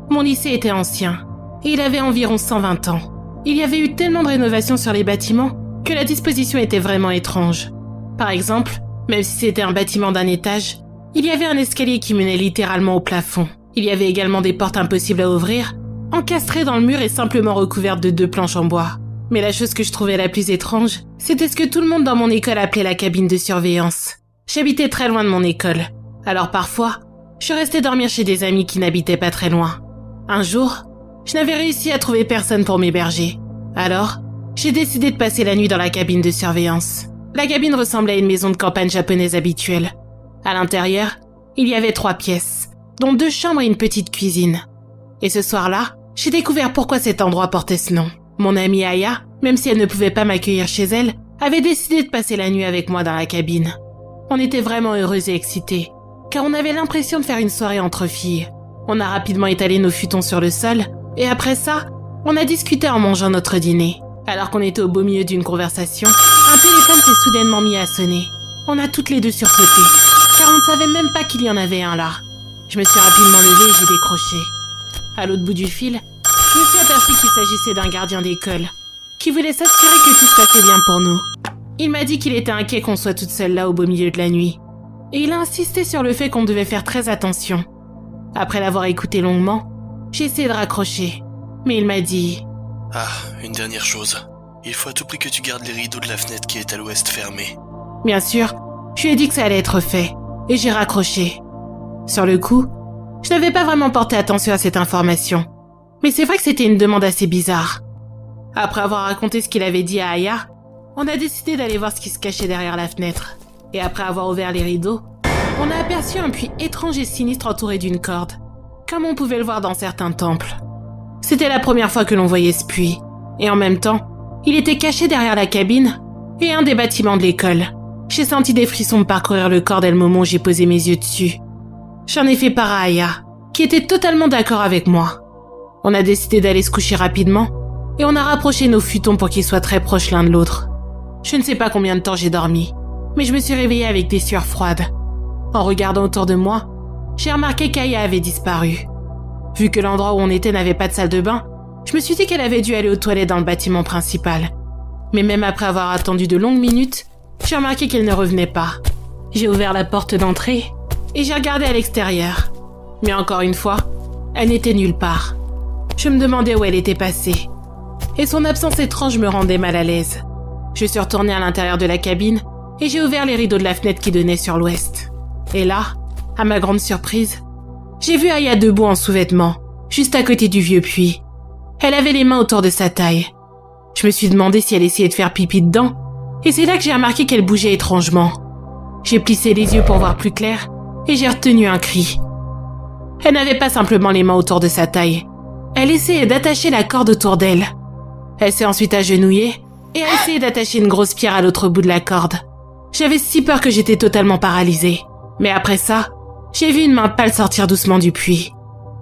Mon lycée était ancien, et il avait environ 120 ans. Il y avait eu tellement de rénovations sur les bâtiments que la disposition était vraiment étrange. Par exemple, même si c'était un bâtiment d'un étage, il y avait un escalier qui menait littéralement au plafond. Il y avait également des portes impossibles à ouvrir, encastrées dans le mur et simplement recouvertes de 2 planches en bois. Mais la chose que je trouvais la plus étrange, c'était ce que tout le monde dans mon école appelait la cabine de surveillance. J'habitais très loin de mon école, alors parfois, je restais dormir chez des amis qui n'habitaient pas très loin. Un jour, je n'avais réussi à trouver personne pour m'héberger. Alors, j'ai décidé de passer la nuit dans la cabine de surveillance. La cabine ressemblait à une maison de campagne japonaise habituelle. À l'intérieur, il y avait 3 pièces, dont 2 chambres et une petite cuisine. Et ce soir-là, j'ai découvert pourquoi cet endroit portait ce nom. Mon amie Aya, même si elle ne pouvait pas m'accueillir chez elle, avait décidé de passer la nuit avec moi dans la cabine. On était vraiment heureux et excités, car on avait l'impression de faire une soirée entre filles. On a rapidement étalé nos futons sur le sol, et après ça, on a discuté en mangeant notre dîner. Alors qu'on était au beau milieu d'une conversation, un téléphone s'est soudainement mis à sonner. On a toutes les deux sursauté, car on ne savait même pas qu'il y en avait un là. Je me suis rapidement levée et j'ai décroché. À l'autre bout du fil, je me suis aperçu qu'il s'agissait d'un gardien d'école, qui voulait s'assurer que tout se passait bien pour nous. Il m'a dit qu'il était inquiet qu'on soit toute seule là au beau milieu de la nuit. Et il a insisté sur le fait qu'on devait faire très attention. Après l'avoir écouté longuement, j'ai essayé de raccrocher. Mais il m'a dit... Ah, une dernière chose. Il faut à tout prix que tu gardes les rideaux de la fenêtre qui est à l'ouest fermés. Bien sûr, je lui ai dit que ça allait être fait. Et j'ai raccroché. Sur le coup, je n'avais pas vraiment porté attention à cette information. Mais c'est vrai que c'était une demande assez bizarre. Après avoir raconté ce qu'il avait dit à Aya, on a décidé d'aller voir ce qui se cachait derrière la fenêtre. Et après avoir ouvert les rideaux, on a aperçu un puits étrange et sinistre entouré d'une corde, comme on pouvait le voir dans certains temples. C'était la première fois que l'on voyait ce puits, et en même temps, il était caché derrière la cabine et un des bâtiments de l'école. J'ai senti des frissons me parcourir le corps dès le moment où j'ai posé mes yeux dessus. J'en ai fait part à Aya, qui était totalement d'accord avec moi. On a décidé d'aller se coucher rapidement, et on a rapproché nos futons pour qu'ils soient très proches l'un de l'autre. Je ne sais pas combien de temps j'ai dormi, mais je me suis réveillée avec des sueurs froides. En regardant autour de moi, j'ai remarqué qu'Aya avait disparu. Vu que l'endroit où on était n'avait pas de salle de bain, je me suis dit qu'elle avait dû aller aux toilettes dans le bâtiment principal. Mais même après avoir attendu de longues minutes, j'ai remarqué qu'elle ne revenait pas. J'ai ouvert la porte d'entrée et j'ai regardé à l'extérieur. Mais encore une fois, elle n'était nulle part. Je me demandais où elle était passée. Et son absence étrange me rendait mal à l'aise. Je suis retournée à l'intérieur de la cabine et j'ai ouvert les rideaux de la fenêtre qui donnait sur l'ouest. Et là, à ma grande surprise, j'ai vu Aya debout en sous-vêtements, juste à côté du vieux puits. Elle avait les mains autour de sa taille. Je me suis demandé si elle essayait de faire pipi dedans, et c'est là que j'ai remarqué qu'elle bougeait étrangement. J'ai plissé les yeux pour voir plus clair, et j'ai retenu un cri. Elle n'avait pas simplement les mains autour de sa taille. Elle essayait d'attacher la corde autour d'elle. Elle s'est ensuite agenouillée, et a essayé d'attacher une grosse pierre à l'autre bout de la corde. J'avais si peur que j'étais totalement paralysée. Mais après ça, j'ai vu une main pâle sortir doucement du puits.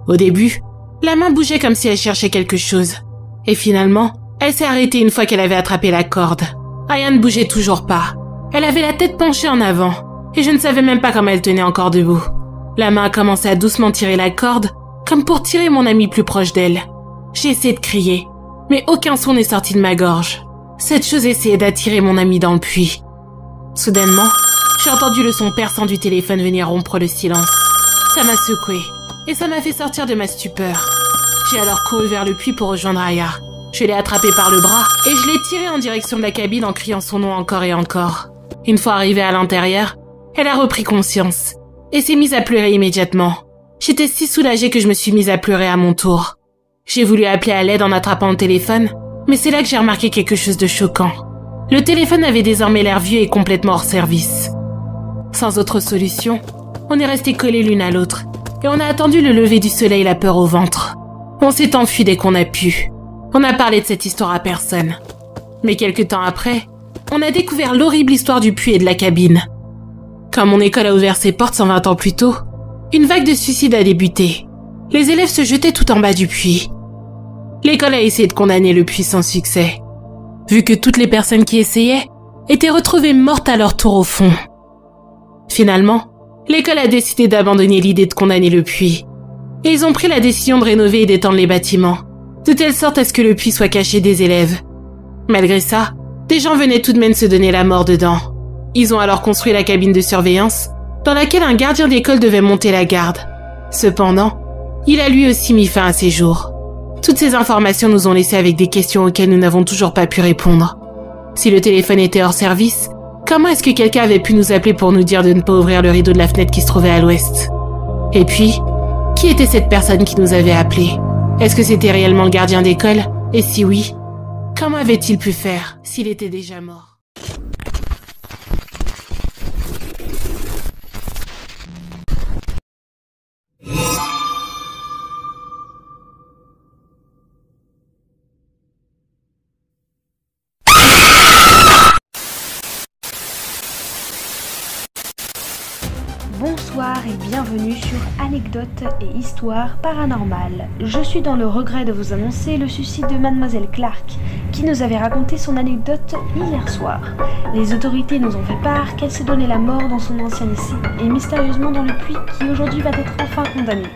Au début, la main bougeait comme si elle cherchait quelque chose. Et finalement, elle s'est arrêtée une fois qu'elle avait attrapé la corde. Aya ne bougeait toujours pas. Elle avait la tête penchée en avant, et je ne savais même pas comment elle tenait encore debout. La main a commencé à doucement tirer la corde, comme pour tirer mon ami plus proche d'elle. J'ai essayé de crier, mais aucun son n'est sorti de ma gorge. Cette chose essayait d'attirer mon ami dans le puits. Soudainement, j'ai entendu le son perçant du téléphone venir rompre le silence. Ça m'a secoué et ça m'a fait sortir de ma stupeur. J'ai alors couru vers le puits pour rejoindre Aya. Je l'ai attrapée par le bras et je l'ai tirée en direction de la cabine en criant son nom encore et encore. Une fois arrivée à l'intérieur, elle a repris conscience et s'est mise à pleurer immédiatement. J'étais si soulagée que je me suis mise à pleurer à mon tour. J'ai voulu appeler à l'aide en attrapant le téléphone, mais c'est là que j'ai remarqué quelque chose de choquant. Le téléphone avait désormais l'air vieux et complètement hors service. Sans autre solution, on est restés collés l'une à l'autre et on a attendu le lever du soleil, la peur au ventre. On s'est enfui dès qu'on a pu. On a parlé de cette histoire à personne. Mais quelque temps après, on a découvert l'horrible histoire du puits et de la cabine. Quand mon école a ouvert ses portes 120 ans plus tôt, une vague de suicides a débuté. Les élèves se jetaient tout en bas du puits. L'école a essayé de condamner le puits sans succès, vu que toutes les personnes qui essayaient étaient retrouvées mortes à leur tour au fond. Finalement, l'école a décidé d'abandonner l'idée de condamner le puits. et ils ont pris la décision de rénover et d'étendre les bâtiments, de telle sorte à ce que le puits soit caché des élèves. Malgré ça, des gens venaient tout de même se donner la mort dedans. Ils ont alors construit la cabine de surveillance, dans laquelle un gardien d'école devait monter la garde. Cependant, il a lui aussi mis fin à ses jours. Toutes ces informations nous ont laissés avec des questions auxquelles nous n'avons toujours pas pu répondre. Si le téléphone était hors service, comment est-ce que quelqu'un avait pu nous appeler pour nous dire de ne pas ouvrir le rideau de la fenêtre qui se trouvait à l'ouest? Et puis, qui était cette personne qui nous avait appelés? Est-ce que c'était réellement le gardien d'école? Et si oui, comment avait-il pu faire s'il était déjà mort? Bonsoir et bienvenue sur Anecdotes et Histoires Paranormales. Je suis dans le regret de vous annoncer le suicide de Mademoiselle Clark, qui nous avait raconté son anecdote hier soir. Les autorités nous ont fait part qu'elle s'est donné la mort dans son ancien lycée et mystérieusement dans le puits qui aujourd'hui va être enfin condamné.